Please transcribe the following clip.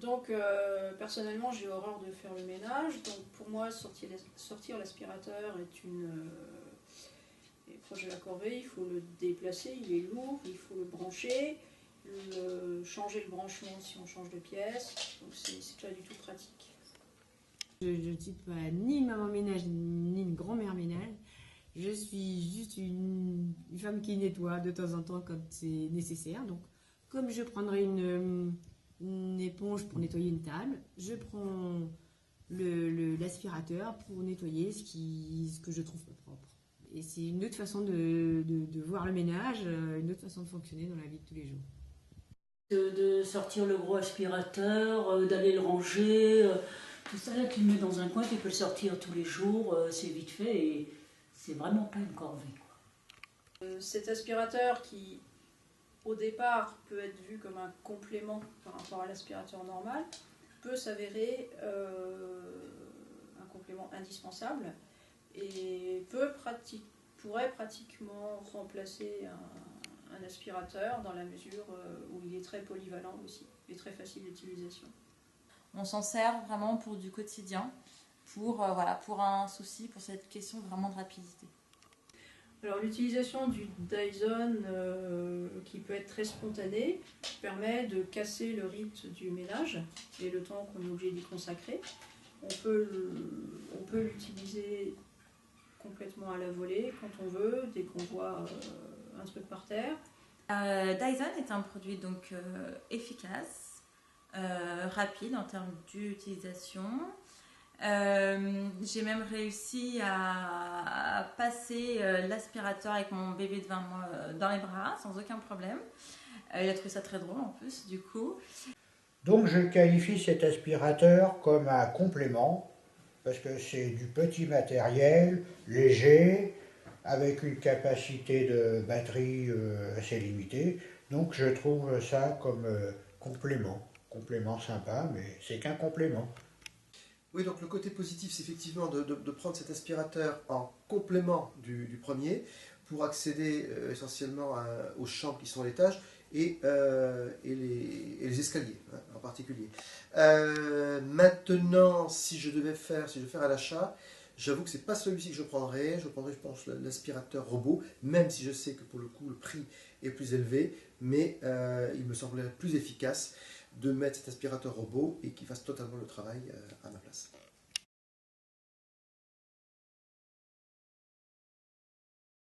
Donc personnellement j'ai horreur de faire le ménage, donc pour moi sortir l'aspirateur est proche de la corvée, il faut le déplacer, il est lourd, il faut le brancher, changer le branchement si on change de pièce, donc c'est pas du tout pratique. Je ne suis pas ni maman ménage ni une grand-mère ménage. Je suis juste une femme qui nettoie de temps en temps quand c'est nécessaire. Donc, comme je prendrais une éponge pour nettoyer une table, je prends l'aspirateur pour nettoyer ce que je trouve pas propre. Et c'est une autre façon de voir le ménage, une autre façon de fonctionner dans la vie de tous les jours. De sortir le gros aspirateur, d'aller le ranger, tout ça là tu le mets dans un coin, tu peux le sortir tous les jours, c'est vite fait et c'est vraiment pas une corvée. Cet aspirateur qui au départ peut être vu comme un complément par rapport à l'aspirateur normal peut s'avérer un complément indispensable et pourrait pratiquement remplacer un aspirateur dans la mesure où il est très polyvalent aussi et très facile d'utilisation. On s'en sert vraiment pour du quotidien, pour un souci, pour cette question vraiment de rapidité. Alors l'utilisation du Dyson qui peut être très spontanée permet de casser le rythme du ménage et le temps qu'on est obligé d'y consacrer. On peut l'utiliser complètement à la volée quand on veut, dès qu'on voit un truc par terre. Dyson est un produit donc efficace, rapide en termes d'utilisation. J'ai même réussi à passer l'aspirateur avec mon bébé de 20 mois dans les bras sans aucun problème. Il a trouvé ça très drôle en plus du coup. Donc je qualifie cet aspirateur comme un complément parce que c'est du petit matériel, léger, avec une capacité de batterie assez limitée. Donc je trouve ça comme complément sympa, mais c'est qu'un complément. Oui, donc le côté positif, c'est effectivement de prendre cet aspirateur en complément du premier pour accéder essentiellement aux chambres qui sont à l'étage et les escaliers hein, en particulier. Maintenant, si je devais faire un achat, j'avoue que c'est pas celui-ci que je prendrais, je pense, l'aspirateur robot, même si je sais que pour le coup, le prix est plus élevé, mais il me semblerait plus efficace de mettre cet aspirateur robot et qui fasse totalement le travail à ma place.